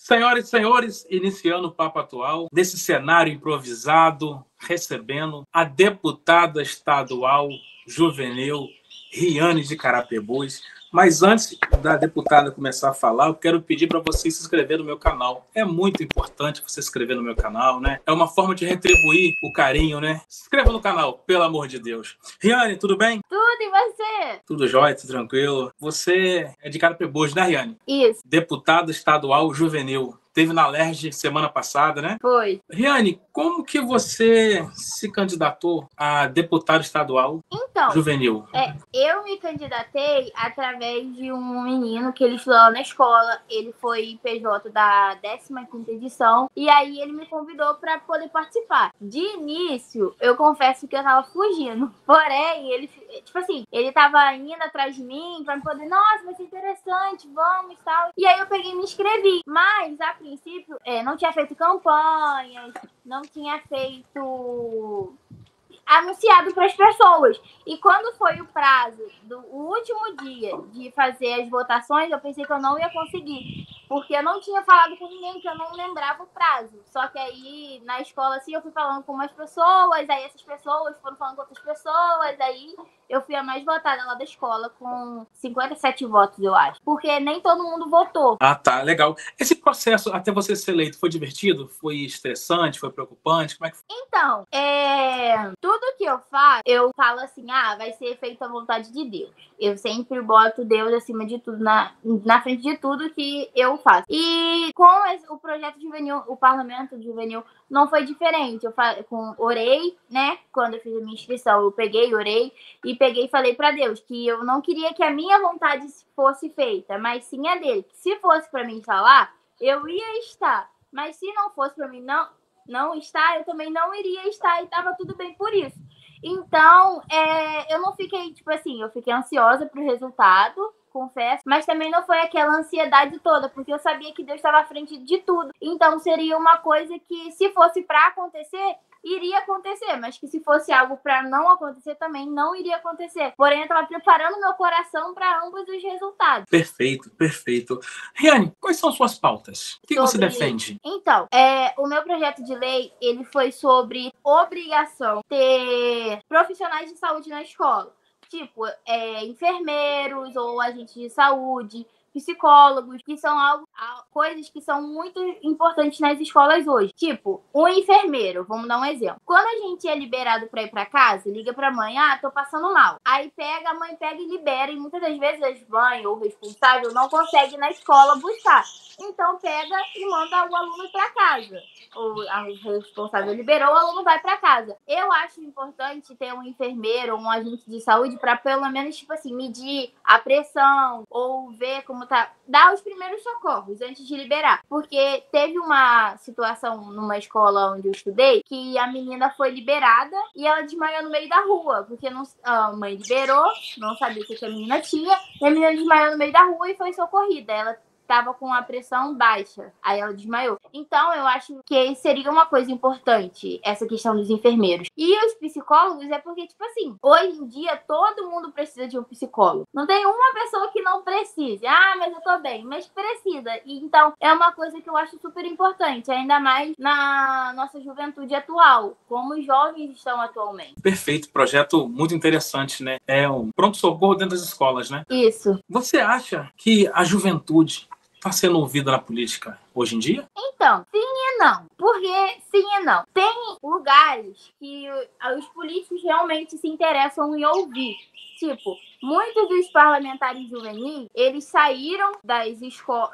Senhoras e senhores, iniciando o Papo Atual, nesse cenário improvisado, recebendo a deputada estadual juvenil Riane de Carapebus. Mas antes da deputada começar a falar, eu quero pedir para você se inscrever no meu canal. É muito importante você se inscrever no meu canal, né? É uma forma de retribuir o carinho, né? Se inscreva no canal, pelo amor de Deus. Riane, tudo bem? Tudo, e você? Tudo jóia, tudo tranquilo. Você é de Carapebus, né, Riane? Isso. Deputada estadual juvenil. Teve na LERJ semana passada, né? Foi. Riane, como que você se candidatou a deputado estadual juvenil? Eu me candidatei através de um menino que ele estudou na escola. Ele foi PJ da 15ª edição. E aí ele me convidou para poder participar. De início, eu confesso que eu tava fugindo. Porém, ele, ele tava indo atrás de mim para poder, nossa, vai ser interessante, vamos e tal. E aí eu peguei e me inscrevi. Mas, a princípio, não tinha feito campanhas, não tinha feito anunciado para as pessoas. E quando foi o prazo do último dia de fazer as votações, eu pensei que eu não ia conseguir, porque eu não tinha falado com ninguém, que eu não lembrava o prazo. Só que aí, na escola, assim, eu fui falando com umas pessoas, aí essas pessoas foram falando com outras pessoas, aí eu fui a mais votada lá da escola, com 57 votos, eu acho. Porque nem todo mundo votou. Ah, tá, legal. Esse processo, até você ser eleito, foi divertido? Foi estressante? Foi preocupante? Como é que foi? Então, tudo que eu falo assim, vai ser feito à vontade de Deus. Eu sempre boto Deus acima de tudo, na frente de tudo que eu faço. E com o projeto juvenil, o parlamento juvenil, não foi diferente. Eu orei, né? Quando eu fiz a minha inscrição, eu orei e falei pra Deus que eu não queria que a minha vontade fosse feita, mas sim a dele. Que se fosse pra mim estar lá, eu ia estar. Mas se não fosse pra mim não estar, eu também não iria estar, e tava tudo bem por isso. Então, eu não fiquei, eu fiquei ansiosa pro resultado, confesso, mas também não foi aquela ansiedade toda, porque eu sabia que Deus estava à frente de tudo. Então, seria uma coisa que, se fosse para acontecer, iria acontecer, mas que se fosse algo para não acontecer, também não iria acontecer. Porém, eu estava preparando meu coração para ambos os resultados. Perfeito, perfeito. Riane, quais são suas pautas? O que você defende? Então, o meu projeto de lei, ele foi sobre obrigação ter profissionais de saúde na escola. Tipo, enfermeiros ou agentes de saúde, psicólogos, que são coisas que são muito importantes nas escolas hoje. Tipo, um enfermeiro, vamos dar um exemplo. Quando a gente é liberado para ir para casa, liga pra mãe, tô passando mal. Aí a mãe pega e libera, e muitas das vezes as mães ou o responsável não consegue ir na escola buscar. Então pega e manda o aluno para casa. Ou a responsável liberou, o aluno vai para casa. Eu acho importante ter um enfermeiro ou um agente de saúde para pelo menos, medir a pressão ou ver como tá, dar os primeiros socorros antes de liberar. Porque teve uma situação numa escola onde eu estudei que a menina foi liberada e ela desmaiou no meio da rua, porque a mãe liberou, não sabia o que a menina tinha, e a menina desmaiou no meio da rua e foi socorrida. Ela estava com a pressão baixa, aí ela desmaiou. Então, eu acho que seria uma coisa importante, essa questão dos enfermeiros. E os psicólogos é porque, hoje em dia, todo mundo precisa de um psicólogo. Não tem uma pessoa que não precise. Mas eu tô bem, mas precisa. E, então, é uma coisa que eu acho super importante, ainda mais na nossa juventude atual, como os jovens estão atualmente. Perfeito, projeto muito interessante, né? É um pronto-socorro dentro das escolas, né? Isso. Você acha que a juventude está sendo ouvida na política hoje em dia? Então, sim e não. Por que sim e não? Tem lugares que os políticos realmente se interessam em ouvir. Tipo, muitos dos parlamentares juvenis, eles saíram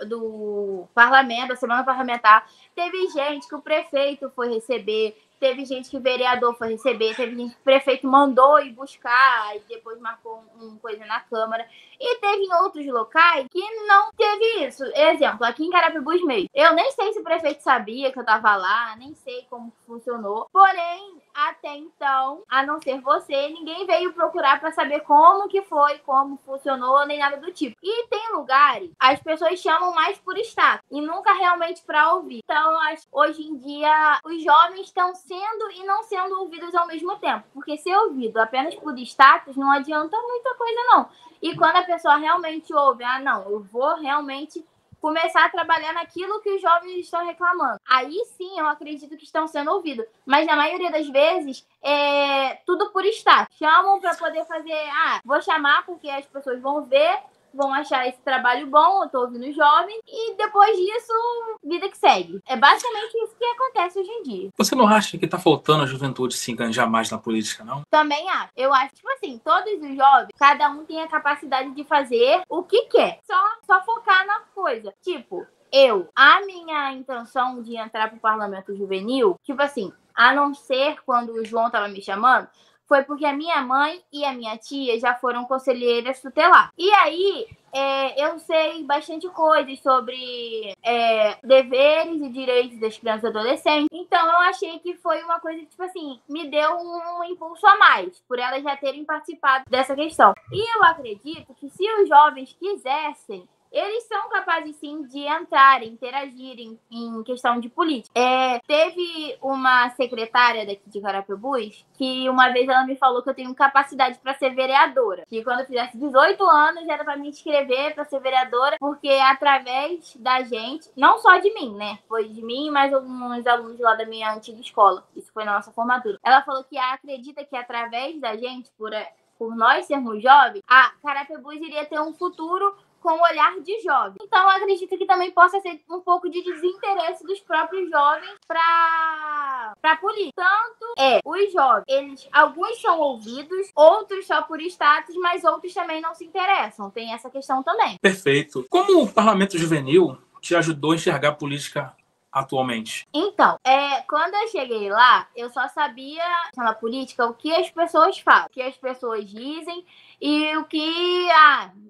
do parlamento, da semana parlamentar. Teve gente que o prefeito foi receber, teve gente que o vereador foi receber, teve gente que o prefeito mandou ir buscar e depois marcou uma coisa na Câmara. E teve em outros locais que não teve isso. Exemplo, aqui em Carapebus mesmo. Eu nem sei se o prefeito sabia que eu tava lá, nem sei como funcionou. Porém, até então, a não ser você, ninguém veio procurar pra saber como que foi, como funcionou, nem nada do tipo. E tem lugares, as pessoas chamam mais por status e nunca realmente pra ouvir. Então, hoje em dia, os jovens estão sendo e não sendo ouvidos ao mesmo tempo. Porque ser ouvido apenas por status não adianta muita coisa, não. E quando a pessoa realmente ouve, não, eu vou realmente começar a trabalhar naquilo que os jovens estão reclamando. Aí sim, eu acredito que estão sendo ouvidos. Mas na maioria das vezes, é tudo por status. Chamam para poder fazer, vou chamar porque as pessoas vão ver, vão achar esse trabalho bom, eu tô ouvindo os jovens, e depois disso, vida que segue. É basicamente isso que acontece hoje em dia. Você não acha que tá faltando a juventude se enganjar mais na política, não? Também acho. Eu acho, tipo assim, todos os jovens, cada um tem a capacidade de fazer o que quer. Só focar na coisa. Tipo, a minha intenção de entrar pro Parlamento Juvenil, tipo assim, a não ser quando o João tava me chamando, foi porque a minha mãe e a minha tia já foram conselheiras tutelar. E aí, eu sei bastante coisas sobre deveres e direitos das crianças e adolescentes. Então, eu achei que foi uma coisa que, tipo assim, me deu um impulso a mais, por elas já terem participado dessa questão. E eu acredito que se os jovens quisessem, eles são capazes, sim, de entrarem, interagirem em questão de política. Teve uma secretária daqui de Carapebus que uma vez ela me falou que eu tenho capacidade para ser vereadora. Que quando eu fizesse 18 anos, era para me inscrever para ser vereadora, porque através da gente, não só de mim, né? Foi de mim e mais alguns alunos lá da minha antiga escola. Isso foi na nossa formatura. Ela falou que acredita que através da gente, por nós sermos jovens, a Carapebus iria ter um futuro com o olhar de jovem. Então, eu acredito que também possa ser um pouco de desinteresse dos próprios jovens para política. Tanto os jovens, alguns são ouvidos, outros só por status, mas outros também não se interessam. Tem essa questão também. Perfeito. Como o Parlamento Juvenil te ajudou a enxergar a política atualmente? Então, quando eu cheguei lá, eu só sabia na política o que as pessoas falam, o que as pessoas dizem e o que,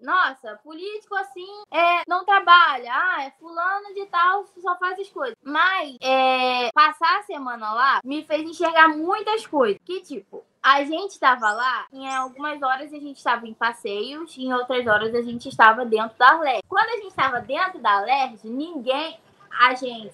nossa, político assim não trabalha, é fulano de tal, só faz as coisas. Mas passar a semana lá me fez enxergar muitas coisas, que tipo, a gente estava lá, em algumas horas a gente estava em passeios, em outras horas a gente estava dentro da LERJ. Quando a gente estava dentro da LERJ,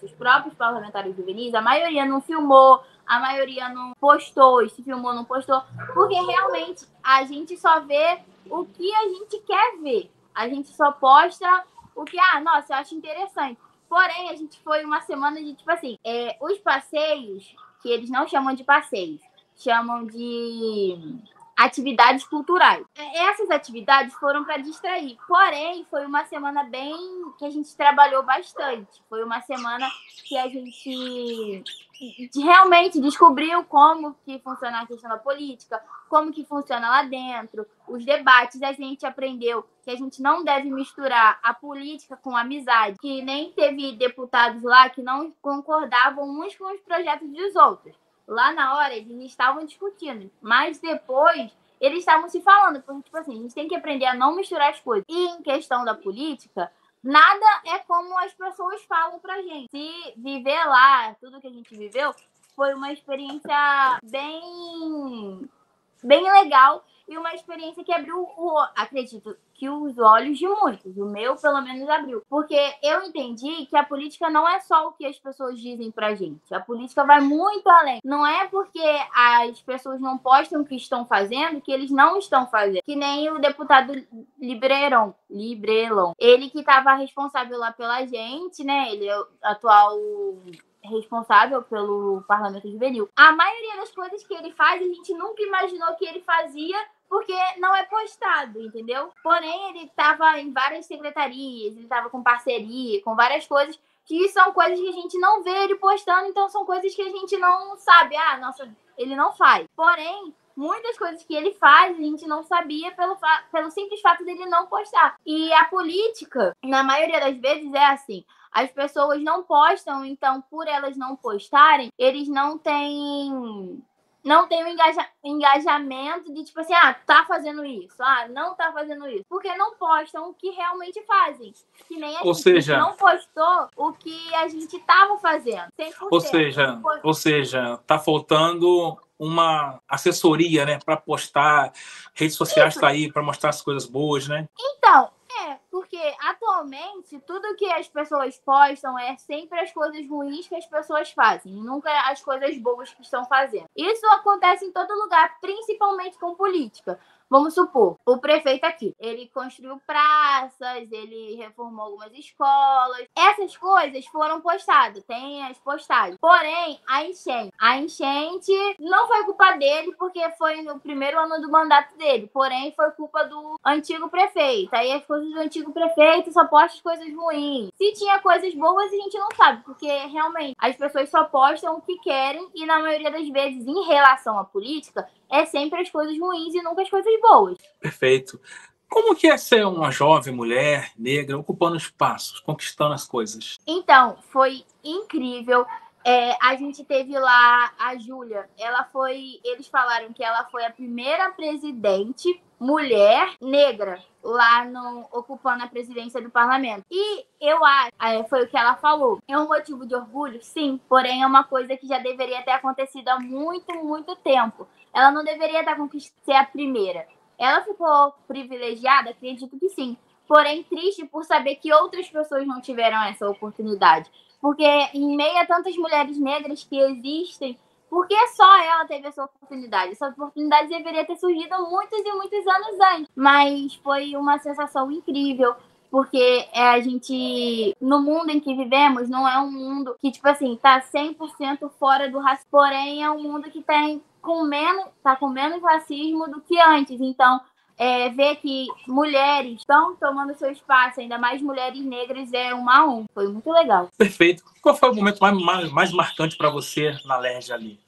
os próprios parlamentares juvenis, a maioria não filmou, a maioria não postou, e se filmou, não postou, porque realmente a gente só vê o que a gente quer ver. A gente só posta o que, nossa, eu acho interessante. Porém, a gente foi uma semana de, tipo assim, os passeios, que eles não chamam de passeios, chamam de atividades culturais. Essas atividades foram para distrair. Porém, foi uma semana que a gente trabalhou bastante. Foi uma semana que a gente realmente descobriu como que funciona a questão da política, como que funciona lá dentro, os debates. A gente aprendeu que a gente não deve misturar a política com a amizade, que nem teve deputados lá que não concordavam uns com os projetos dos outros. Lá na hora, eles estavam discutindo, mas depois eles estavam se falando, porque, tipo assim, a gente tem que aprender a não misturar as coisas. E em questão da política, nada é como as pessoas falam pra gente. Se viver lá, tudo que a gente viveu, foi uma experiência bem legal e uma experiência que abriu acredito que os olhos de muitos, o meu pelo menos abriu, porque eu entendi que a política não é só o que as pessoas dizem pra gente, a política vai muito além, não é porque as pessoas não postam o que estão fazendo que eles não estão fazendo, que nem o deputado Librelon, ele que estava responsável lá pela gente, né, ele é o atual responsável pelo Parlamento Juvenil. A maioria das coisas que ele faz, a gente nunca imaginou que ele fazia, porque não é postado, entendeu? Porém, ele estava em várias secretarias, ele estava com parceria, com várias coisas, que são coisas que a gente não vê ele postando, então são coisas que a gente não sabe. Nossa, ele não faz. Porém, muitas coisas que ele faz, a gente não sabia pelo simples fato dele não postar. E a política, na maioria das vezes, é assim. As pessoas não postam, então, por elas não postarem, eles não têm o engajamento de, tipo assim, tá fazendo isso, não tá fazendo isso. Porque não postam o que realmente fazem. Que nem a gente não postou o que a gente tava fazendo. 100%. Ou seja, tá faltando uma assessoria, né, para postar, redes sociais tá aí para mostrar as coisas boas, né? Então, porque atualmente tudo que as pessoas postam é sempre as coisas ruins que as pessoas fazem, nunca as coisas boas que estão fazendo. Isso acontece em todo lugar, principalmente com política. Vamos supor, o prefeito aqui, ele construiu praças, ele reformou algumas escolas. Essas coisas foram postadas, tem as postagens. Porém, a enchente não foi culpa dele, porque foi no primeiro ano do mandato dele. Porém, foi culpa do antigo prefeito. Aí as coisas do antigo prefeito só postam coisas ruins. Se tinha coisas boas, a gente não sabe, porque realmente as pessoas só postam o que querem e na maioria das vezes, em relação à política, é sempre as coisas ruins e nunca as coisas boas. Perfeito. Como que é ser uma jovem mulher negra ocupando espaços, conquistando as coisas? Então, foi incrível. A gente teve lá a Júlia. Eles falaram que ela foi a primeira presidente mulher negra lá ocupando a presidência do parlamento. E eu acho, foi o que ela falou. É um motivo de orgulho? Sim, porém é uma coisa que já deveria ter acontecido há muito, muito tempo. Ela não deveria ser a primeira. Ela ficou privilegiada? Acredito que sim. Porém, triste por saber que outras pessoas não tiveram essa oportunidade. Porque em meio a tantas mulheres negras que existem, por que só ela teve essa oportunidade? Essa oportunidade deveria ter surgido muitos e muitos anos antes. Mas foi uma sensação incrível, porque a gente, no mundo em que vivemos, não é um mundo que, tipo assim, tá 100% fora do racismo. Porém, é um mundo que tá com menos racismo do que antes. Então, ver que mulheres estão tomando seu espaço, ainda mais mulheres negras, é uma honra. Foi muito legal. Perfeito. Qual foi o momento mais marcante para você na LERJ ali?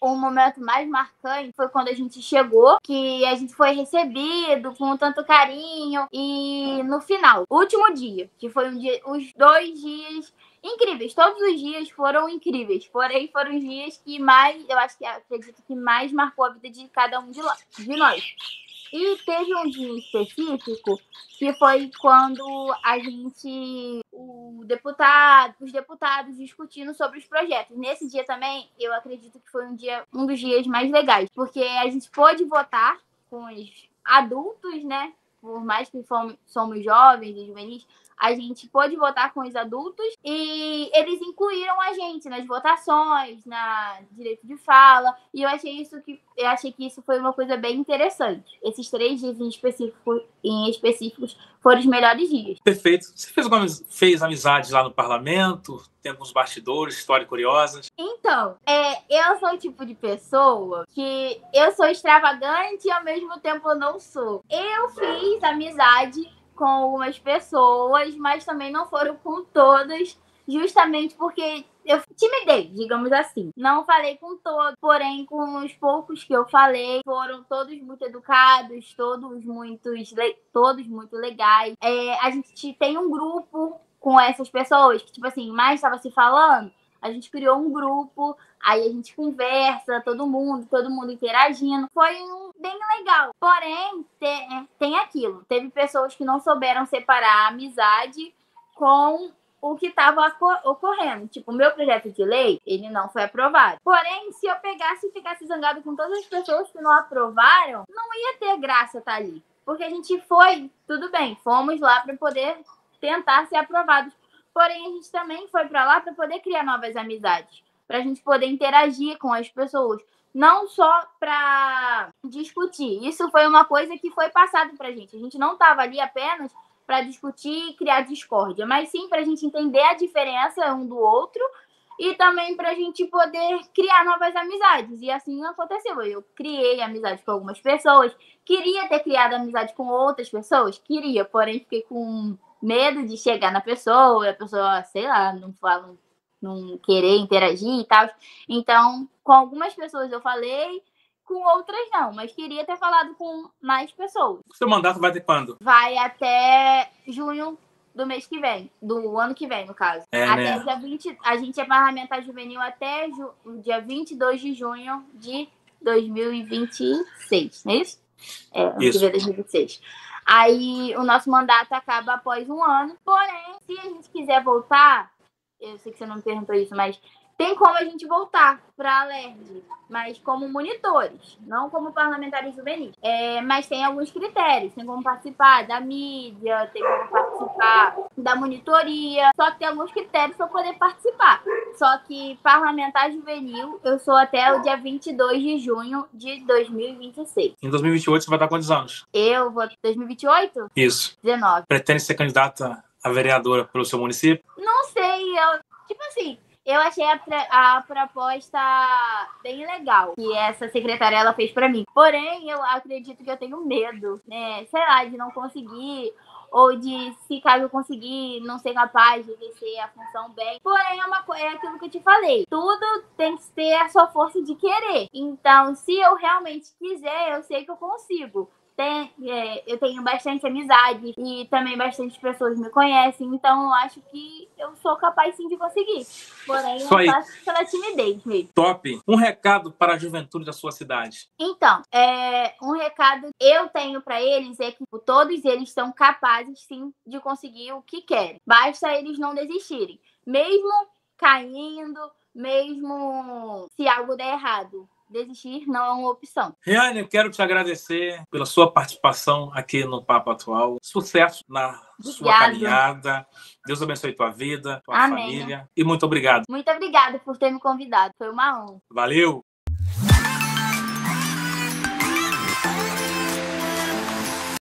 O momento mais marcante foi quando a gente chegou, que a gente foi recebido com tanto carinho. E no final, último dia, que foi os 2 dias incríveis. Todos os dias foram incríveis. Porém, foram os dias que acredito que mais marcou a vida de cada um de nós. E teve um dia específico que foi quando os deputados discutindo sobre os projetos. Nesse dia também, eu acredito que foi um dos dias mais legais, porque a gente pôde votar com os adultos, né? Por mais que somos jovens e juvenis, a gente pôde votar com os adultos e eles incluíram a gente nas votações, na direito de fala, e eu achei que isso foi uma coisa bem interessante. Esses 3 dias em específicos foram os melhores dias. Perfeito. Você fez amizades lá no parlamento? Tem alguns bastidores, histórias curiosas? Então, eu sou o tipo de pessoa que eu sou extravagante e ao mesmo tempo eu não sou. Eu fiz amizade com algumas pessoas, mas também não foram com todas, justamente porque eu timidez, digamos assim. Não falei com todos, porém com os poucos que eu falei, foram todos muito educados, todos muito legais. A gente tem um grupo com essas pessoas que, tipo assim, mais estava se falando. A gente criou um grupo, aí a gente conversa, todo mundo interagindo. Foi bem legal. Porém, tem aquilo. Teve pessoas que não souberam separar a amizade com o que estava ocorrendo. Tipo, o meu projeto de lei, ele não foi aprovado. Porém, se eu pegasse e ficasse zangado com todas as pessoas que não aprovaram, não ia ter graça estar ali. Porque a gente tudo bem, fomos lá para poder tentar ser aprovados. Porém, a gente também foi para lá para poder criar novas amizades, para a gente poder interagir com as pessoas, não só para discutir. Isso foi uma coisa que foi passado para a gente. A gente não estava ali apenas para discutir e criar discórdia, mas sim para a gente entender a diferença um do outro e também para a gente poder criar novas amizades. E assim aconteceu. Eu criei amizade com algumas pessoas, queria ter criado amizade com outras pessoas, porém fiquei com medo de chegar na pessoa, a pessoa, sei lá, não querer interagir e tal. Então, com algumas pessoas eu falei, com outras não, mas queria ter falado com mais pessoas. O seu mandato vai até quando? Vai até junho do mês que vem, do ano que vem, no caso. Até dia 20, a gente é parlamentar juvenil até o dia 22 de junho de 2026, não é isso? Ano que vem, 2026. Aí o nosso mandato acaba após um ano. Porém, se a gente quiser voltar, eu sei que você não me perguntou isso, mas tem como a gente voltar para a LERJ, mas como monitores, não como parlamentares juvenis. Mas tem alguns critérios, tem como participar da mídia, tem como participar da monitoria, só que tem alguns critérios para poder participar. Só que parlamentar juvenil, eu sou até o dia 22 de junho de 2026. Em 2028 você vai estar quantos anos? Eu vou 2028? Isso. 19. Pretende ser candidata a vereadora pelo seu município? Não sei, tipo assim, eu achei a proposta bem legal que essa secretária ela fez para mim. Porém, eu acredito que eu tenho medo, né? Sei lá, de não conseguir, ou de, se caso eu conseguir, não ser capaz de exercer a função bem. Porém, é aquilo que eu te falei. Tudo tem que ter a sua força de querer. Então, se eu realmente quiser, eu sei que eu consigo. Eu tenho bastante amizade e também bastante pessoas me conhecem, então eu acho que eu sou capaz sim de conseguir. Porém, eu faço pela timidez mesmo. Top! Um recado para a juventude da sua cidade. Então, um recado que eu tenho para eles é que todos eles são capazes sim de conseguir o que querem. Basta eles não desistirem. Mesmo caindo, mesmo se algo der errado. Desistir não é uma opção. Riane, eu quero te agradecer pela sua participação aqui no Papo Atual. Sucesso na sua caminhada. Deus abençoe tua vida, tua família. E muito obrigado. Muito obrigada por ter me convidado. Foi uma honra. Valeu!